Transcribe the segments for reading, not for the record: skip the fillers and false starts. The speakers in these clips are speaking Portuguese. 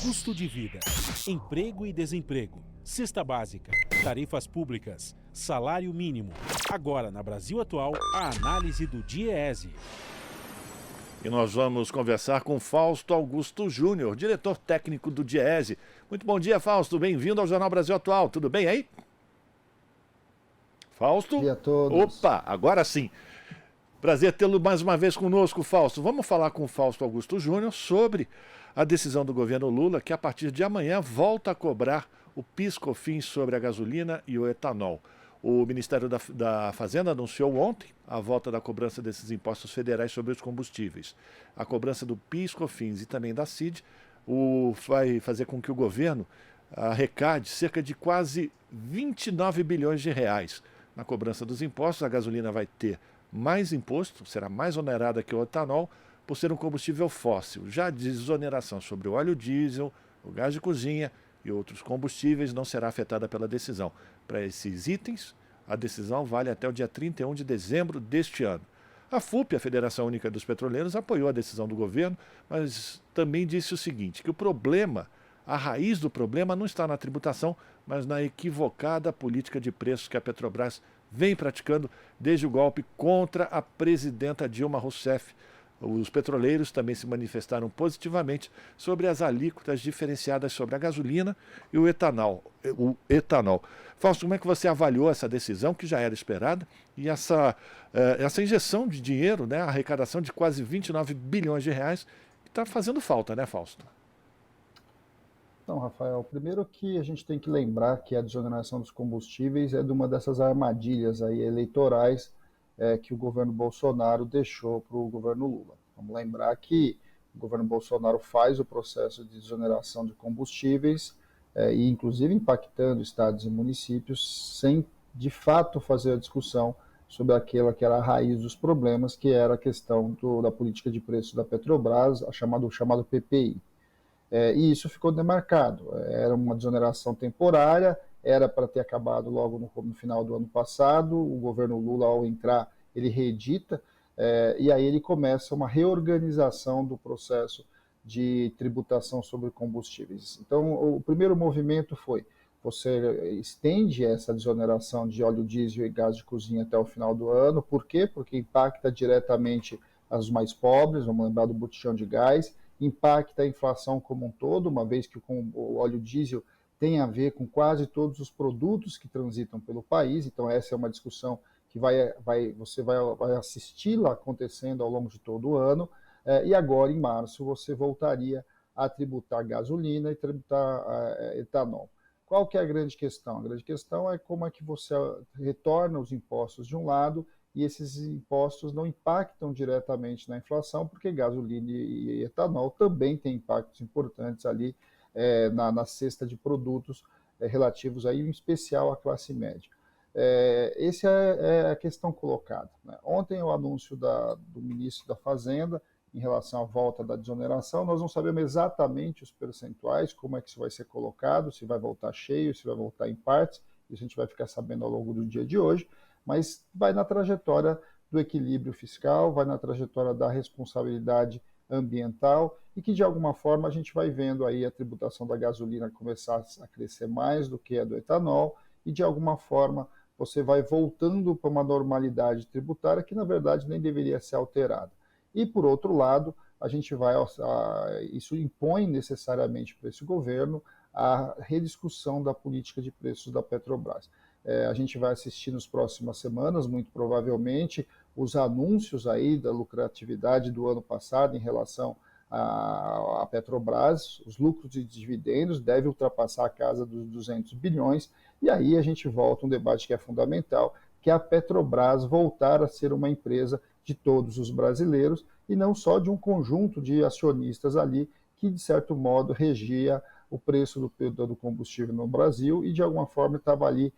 Custo de vida, emprego e desemprego, cesta básica, tarifas públicas, salário mínimo. Agora, na Brasil Atual, a análise do DIEESE. E nós vamos conversar com Fausto Augusto Júnior, diretor técnico do DIEESE. Muito bom dia, Fausto. Bem-vindo ao Jornal Brasil Atual. Tudo bem aí? Fausto? Bom dia a todos. Opa, agora sim. Prazer tê-lo mais uma vez conosco, Fausto. Vamos falar com o Fausto Augusto Júnior sobre a decisão do governo Lula que a partir de amanhã volta a cobrar o PIS/COFINS sobre a gasolina e o etanol. O Ministério da Fazenda anunciou ontem a volta da cobrança desses impostos federais sobre os combustíveis. A cobrança do PIS/COFINS e também da CID vai fazer com que o governo arrecade cerca de quase 29 bilhões de reais. Na cobrança dos impostos, a gasolina vai ter mais imposto, será mais onerada que o etanol, por ser um combustível fóssil. Já a desoneração sobre o óleo diesel, o gás de cozinha e outros combustíveis não será afetada pela decisão. Para esses itens, a decisão vale até o dia 31 de dezembro deste ano. A FUP, a Federação Única dos Petroleiros, apoiou a decisão do governo, mas também disse o seguinte, que o problema, a raiz do problema não está na tributação, mas na equivocada política de preços que a Petrobras vem praticando desde o golpe contra a presidenta Dilma Rousseff. Os petroleiros também se manifestaram positivamente sobre as alíquotas diferenciadas sobre a gasolina e o etanol. Fausto, como é que você avaliou essa decisão, que já era esperada, e essa injeção de dinheiro, né, a arrecadação de quase 29 bilhões de reais, que está fazendo falta, né, Fausto? Então, Rafael, primeiro que a gente tem que lembrar que a desoneração dos combustíveis é de uma dessas armadilhas aí eleitorais que o governo Bolsonaro deixou para o governo Lula. Vamos lembrar que o governo Bolsonaro faz o processo de desoneração de combustíveis e inclusive impactando estados e municípios sem de fato fazer a discussão sobre aquela que era a raiz dos problemas, que era a questão da política de preço da Petrobras, o chamado PPI. E isso ficou demarcado. Era uma desoneração temporária, era para ter acabado logo no final do ano passado. O governo Lula, ao entrar, ele reedita, e aí ele começa uma reorganização do processo de tributação sobre combustíveis. Então, o primeiro movimento foi, você estende essa desoneração de óleo diesel e gás de cozinha até o final do ano. Por quê? Porque impacta diretamente as mais pobres, vamos lembrar do botijão de gás, impacta a inflação como um todo, uma vez que o óleo diesel tem a ver com quase todos os produtos que transitam pelo país. Então essa é uma discussão que você vai assisti-la acontecendo ao longo de todo o ano, e agora em março você voltaria a tributar gasolina e tributar etanol. Qual que é a grande questão? A grande questão é como é que você retorna os impostos de um lado e esses impostos não impactam diretamente na inflação, porque gasolina e etanol também têm impactos importantes ali na cesta de produtos relativos aí, em especial à classe média. Essa é a questão colocada, né? Ontem o anúncio do ministro da Fazenda em relação à volta da desoneração, nós não sabemos exatamente os percentuais, como é que isso vai ser colocado, se vai voltar cheio, se vai voltar em partes, isso a gente vai ficar sabendo ao longo do dia de hoje, mas vai na trajetória do equilíbrio fiscal, vai na trajetória da responsabilidade ambiental e que de alguma forma a gente vai vendo aí a tributação da gasolina começar a crescer mais do que a do etanol e de alguma forma você vai voltando para uma normalidade tributária que na verdade nem deveria ser alterada. E por outro lado, a gente isso impõe necessariamente para esse governo a rediscussão da política de preços da Petrobras. A gente vai assistir nas próximas semanas, muito provavelmente, os anúncios aí da lucratividade do ano passado em relação à Petrobras. Os lucros e dividendos devem ultrapassar a casa dos 200 bilhões, e aí a gente volta a um debate que é fundamental, que é a Petrobras voltar a ser uma empresa de todos os brasileiros e não só de um conjunto de acionistas ali que, de certo modo, regia o preço do combustível no Brasil e, de alguma forma, estava ali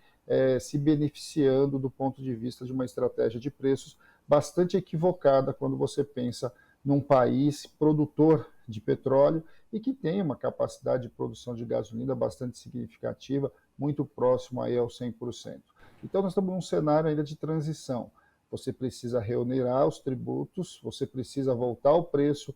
se beneficiando do ponto de vista de uma estratégia de preços bastante equivocada quando você pensa num país produtor de petróleo e que tem uma capacidade de produção de gasolina bastante significativa, muito próximo aí ao 100%. Então nós estamos num cenário ainda de transição. Você precisa reonerar os tributos, você precisa voltar o preço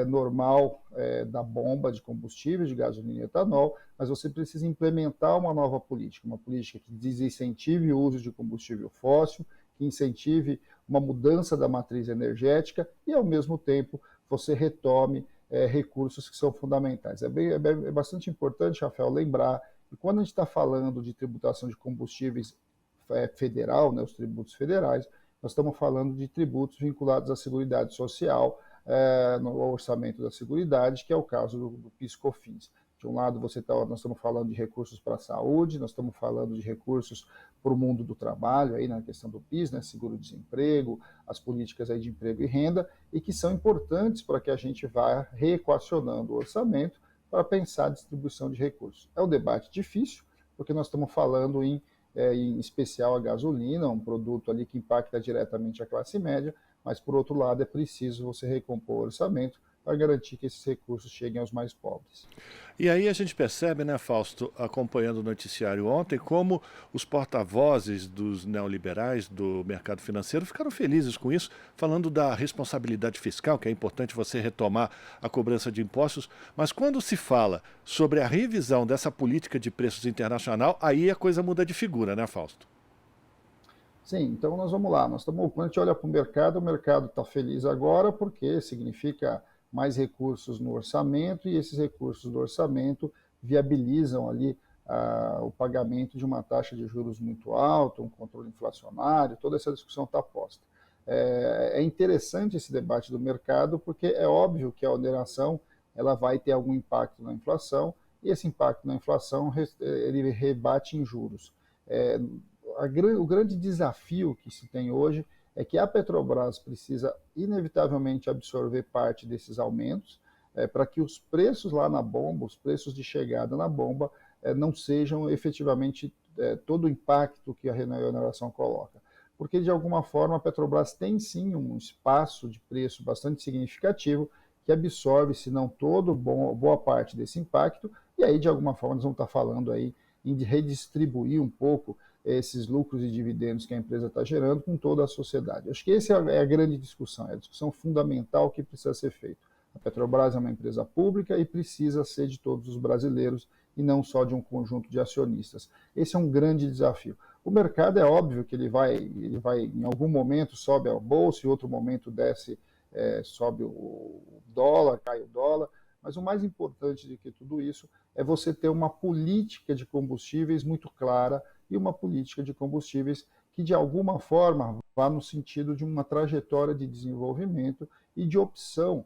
normal da bomba de combustível, de gasolina e etanol, mas você precisa implementar uma nova política, uma política que desincentive o uso de combustível fóssil, que incentive uma mudança da matriz energética e, ao mesmo tempo, você retome recursos que são fundamentais. É bastante importante, Rafael, lembrar que quando a gente está falando de tributação de combustíveis federal, né, os tributos federais, nós estamos falando de tributos vinculados à Seguridade Social, no orçamento da Seguridade, que é o caso do PIS/COFINS. De um lado, nós estamos falando de recursos para a saúde, nós estamos falando de recursos para o mundo do trabalho, aí na questão do PIS, né, seguro-desemprego, as políticas aí de emprego e renda, e que são importantes para que a gente vá reequacionando o orçamento para pensar a distribuição de recursos. É um debate difícil, porque nós estamos falando em especial a gasolina, um produto ali que impacta diretamente a classe média, mas, por outro lado, é preciso você recompor o orçamento para garantir que esses recursos cheguem aos mais pobres. E aí a gente percebe, né, Fausto, acompanhando o noticiário ontem, como os porta-vozes dos neoliberais do mercado financeiro ficaram felizes com isso, falando da responsabilidade fiscal, que é importante você retomar a cobrança de impostos, mas quando se fala sobre a revisão dessa política de preços internacional, aí a coisa muda de figura, né, Fausto? Sim, então nós vamos lá. Quando a gente olha para o mercado está feliz agora porque significa mais recursos no orçamento e esses recursos do orçamento viabilizam ali o pagamento de uma taxa de juros muito alta, um controle inflacionário, toda essa discussão está posta. É interessante esse debate do mercado porque é óbvio que a oneração ela vai ter algum impacto na inflação e esse impacto na inflação ele rebate em juros. O grande desafio que se tem hoje é que a Petrobras precisa inevitavelmente absorver parte desses aumentos para que os preços lá na bomba, os preços de chegada na bomba, não sejam efetivamente todo o impacto que a remuneração coloca. Porque, de alguma forma, a Petrobras tem sim um espaço de preço bastante significativo que absorve, se não todo, boa parte desse impacto, e aí, de alguma forma, nós vamos estar falando aí em redistribuir um pouco esses lucros e dividendos que a empresa está gerando com toda a sociedade. Acho que essa é a grande discussão, é a discussão fundamental que precisa ser feita. A Petrobras é uma empresa pública e precisa ser de todos os brasileiros e não só de um conjunto de acionistas. Esse é um grande desafio. O mercado é óbvio que ele vai em algum momento sobe a bolsa, em outro momento desce, sobe o dólar, cai o dólar, mas o mais importante de que tudo isso é você ter uma política de combustíveis muito clara e uma política de combustíveis que, de alguma forma, vá no sentido de uma trajetória de desenvolvimento e de opção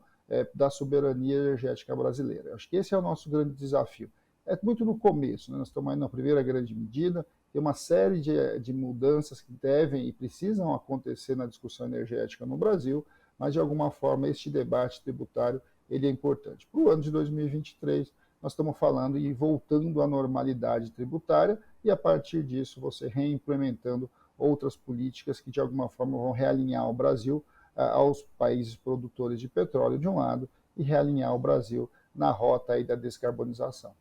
da soberania energética brasileira. Acho que esse é o nosso grande desafio. É muito no começo, né? Nós estamos aí na primeira grande medida, tem uma série de mudanças que devem e precisam acontecer na discussão energética no Brasil, mas, de alguma forma, este debate tributário ele é importante. Para o ano de 2023, nós estamos falando e voltando à normalidade tributária e, a partir disso, você reimplementando outras políticas que, de alguma forma, vão realinhar o Brasil aos países produtores de petróleo, de um lado, e realinhar o Brasil na rota aí da descarbonização.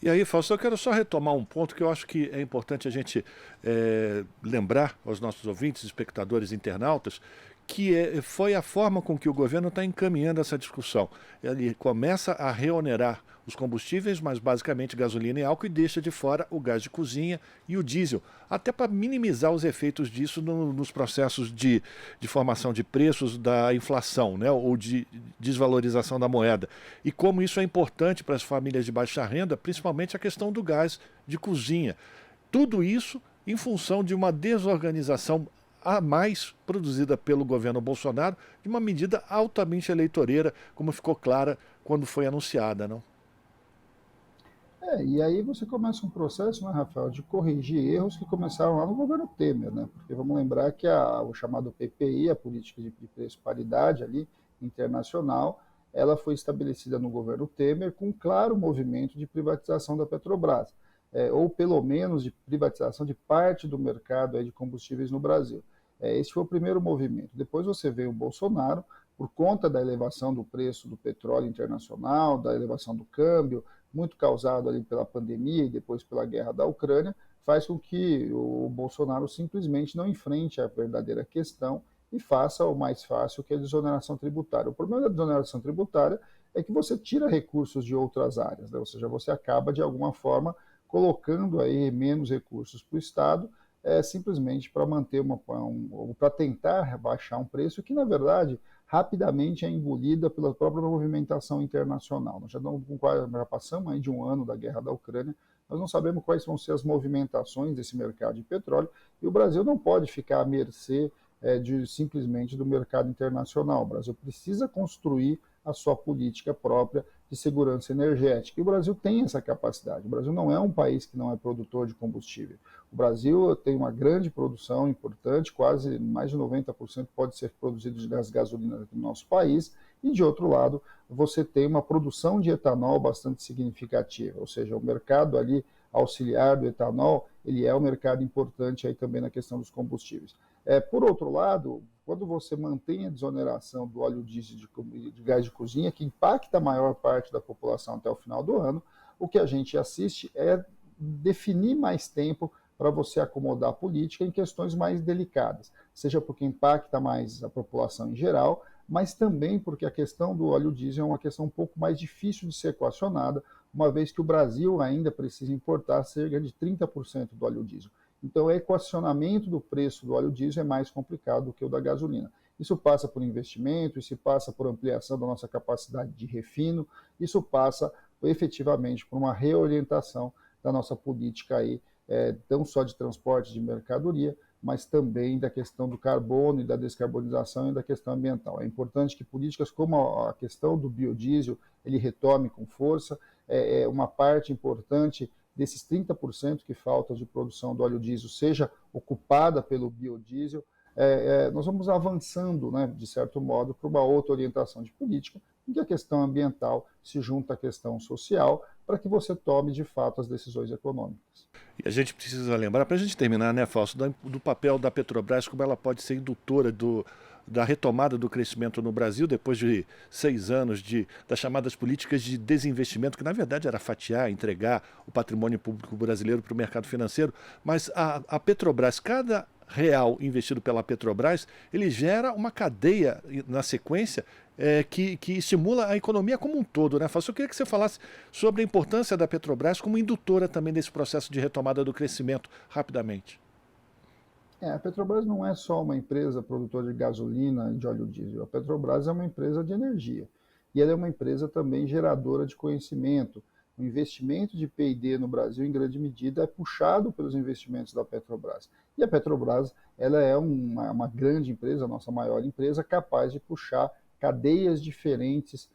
E aí, Fausto, eu quero só retomar um ponto que eu acho que é importante a gente lembrar aos nossos ouvintes, espectadores, internautas, que foi a forma com que o governo está encaminhando essa discussão. Ele começa a reonerar os combustíveis, mas basicamente gasolina e álcool, e deixa de fora o gás de cozinha e o diesel, até para minimizar os efeitos disso nos processos de formação de preços da inflação, né, ou de desvalorização da moeda. E como isso é importante para as famílias de baixa renda, principalmente a questão do gás de cozinha. Tudo isso em função de uma desorganização a mais produzida pelo governo Bolsonaro, de uma medida altamente eleitoreira, como ficou clara quando foi anunciada, não? E aí você começa um processo, né, Rafael, de corrigir erros que começaram lá no governo Temer, né? Porque vamos lembrar que o chamado PPI, a política de preço paridade ali, internacional, ela foi estabelecida no governo Temer com um claro movimento de privatização da Petrobras, ou pelo menos de privatização de parte do mercado aí de combustíveis no Brasil. Esse foi o primeiro movimento. Depois você vê o Bolsonaro, por conta da elevação do preço do petróleo internacional, da elevação do câmbio, muito causado ali pela pandemia e depois pela guerra da Ucrânia, faz com que o Bolsonaro simplesmente não enfrente a verdadeira questão e faça o mais fácil, que é a desoneração tributária. O problema da desoneração tributária é que você tira recursos de outras áreas, né? Ou seja, você acaba, de alguma forma, colocando aí menos recursos para o Estado, simplesmente para manter ou para tentar baixar um preço que, na verdade, rapidamente é engolida pela própria movimentação internacional. Nós já passamos aí de um ano da guerra da Ucrânia, nós não sabemos quais vão ser as movimentações desse mercado de petróleo, e o Brasil não pode ficar à mercê simplesmente do mercado internacional. O Brasil precisa construir a sua política própria de segurança energética. E o Brasil tem essa capacidade. O Brasil não é um país que não é produtor de combustível. O Brasil tem uma grande produção importante, quase mais de 90% pode ser produzido de gasolina aqui no nosso país, e de outro lado, você tem uma produção de etanol bastante significativa, ou seja, o mercado ali auxiliar do etanol, ele é um mercado importante aí também na questão dos combustíveis. Por outro lado, quando você mantém a desoneração do óleo diesel de gás de cozinha, que impacta a maior parte da população até o final do ano, o que a gente assiste é definir mais tempo para você acomodar a política em questões mais delicadas, seja porque impacta mais a população em geral, mas também porque a questão do óleo diesel é uma questão um pouco mais difícil de ser equacionada, uma vez que o Brasil ainda precisa importar cerca de 30% do óleo diesel. Então, o equacionamento do preço do óleo diesel é mais complicado do que o da gasolina. Isso passa por investimento, isso passa por ampliação da nossa capacidade de refino, isso passa efetivamente por uma reorientação da nossa política aí, não só de transporte de mercadoria, mas também da questão do carbono e da descarbonização e da questão ambiental. É importante que políticas como a questão do biodiesel, ele retome com força, uma parte importante desses 30% que falta de produção do óleo diesel seja ocupada pelo biodiesel. Nós vamos avançando, né, de certo modo, para uma outra orientação de política, em que a questão ambiental se junta à questão social, para que você tome, de fato, as decisões econômicas. E a gente precisa lembrar, para a gente terminar, né, Fausto, do papel da Petrobras, como ela pode ser indutora da retomada do crescimento no Brasil, depois de 6 anos das chamadas políticas de desinvestimento, que na verdade era fatiar, entregar o patrimônio público brasileiro para o mercado financeiro. Mas a Petrobras, cada real investido pela Petrobras, ele gera uma cadeia na sequência que estimula a economia como um todo, né, Fausto? Eu queria que você falasse sobre a importância da Petrobras como indutora também desse processo de retomada do crescimento, rapidamente. A Petrobras não é só uma empresa produtora de gasolina e de óleo diesel. A Petrobras é uma empresa de energia. E ela é uma empresa também geradora de conhecimento. O investimento de P&D no Brasil, em grande medida, é puxado pelos investimentos da Petrobras. E a Petrobras, ela é uma grande empresa, a nossa maior empresa, capaz de puxar cadeias diferentes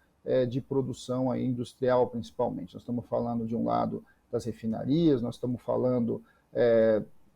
de produção aí, industrial, principalmente. Nós estamos falando, de um lado, das refinarias, nós estamos falando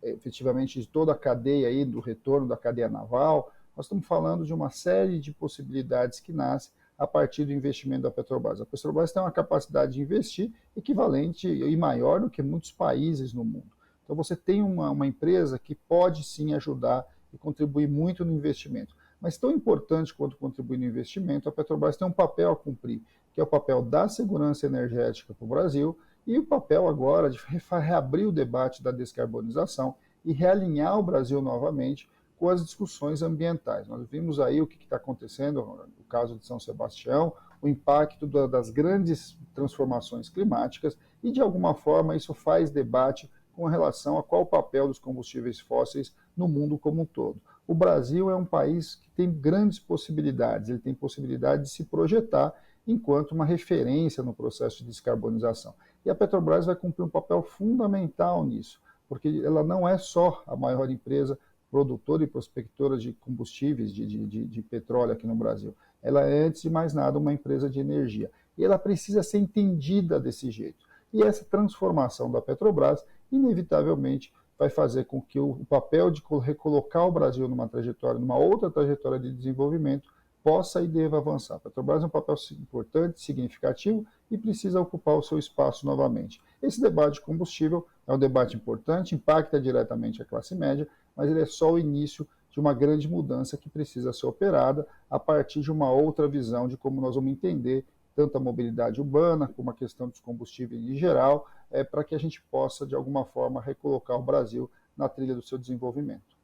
efetivamente de toda a cadeia aí, do retorno da cadeia naval. Nós estamos falando de uma série de possibilidades que nascem a partir do investimento da Petrobras. A Petrobras tem uma capacidade de investir equivalente e maior do que muitos países no mundo. Então você tem uma empresa que pode sim ajudar e contribuir muito no investimento. Mas tão importante quanto contribuir no investimento, a Petrobras tem um papel a cumprir, que é o papel da segurança energética para o Brasil, e o papel agora de reabrir o debate da descarbonização e realinhar o Brasil novamente com as discussões ambientais. Nós vimos aí o que está acontecendo no caso de São Sebastião, o impacto das grandes transformações climáticas, e de alguma forma isso faz debate com relação a qual o papel dos combustíveis fósseis no mundo como um todo. O Brasil é um país que tem grandes possibilidades, ele tem possibilidade de se projetar enquanto uma referência no processo de descarbonização. E a Petrobras vai cumprir um papel fundamental nisso, porque ela não é só a maior empresa produtora e prospectora de combustíveis, de petróleo aqui no Brasil. Ela é, antes de mais nada, uma empresa de energia. E ela precisa ser entendida desse jeito. E essa transformação da Petrobras, inevitavelmente, vai fazer com que o papel de recolocar o Brasil numa outra trajetória de desenvolvimento, possa e deva avançar. A Petrobras é um papel importante, significativo, e precisa ocupar o seu espaço novamente. Esse debate de combustível é um debate importante, impacta diretamente a classe média, mas ele é só o início de uma grande mudança que precisa ser operada a partir de uma outra visão de como nós vamos entender tanto a mobilidade urbana como a questão dos combustíveis em geral, para que a gente possa, de alguma forma, recolocar o Brasil na trilha do seu desenvolvimento.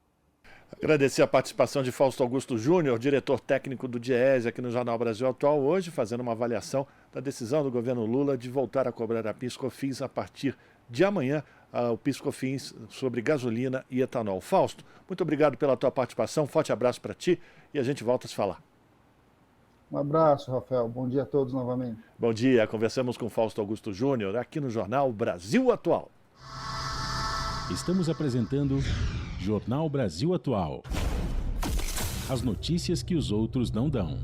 Agradecer a participação de Fausto Augusto Júnior, diretor técnico do DIEESE, aqui no Jornal Brasil Atual, hoje, fazendo uma avaliação da decisão do governo Lula de voltar a cobrar a PIS/COFINS a partir de amanhã, o PIS/COFINS sobre gasolina e etanol. Fausto, muito obrigado pela tua participação, forte abraço para ti e a gente volta a se falar. Um abraço, Rafael. Bom dia a todos novamente. Bom dia, conversamos com Fausto Augusto Júnior, aqui no Jornal Brasil Atual. Estamos apresentando Jornal Brasil Atual. As notícias que os outros não dão.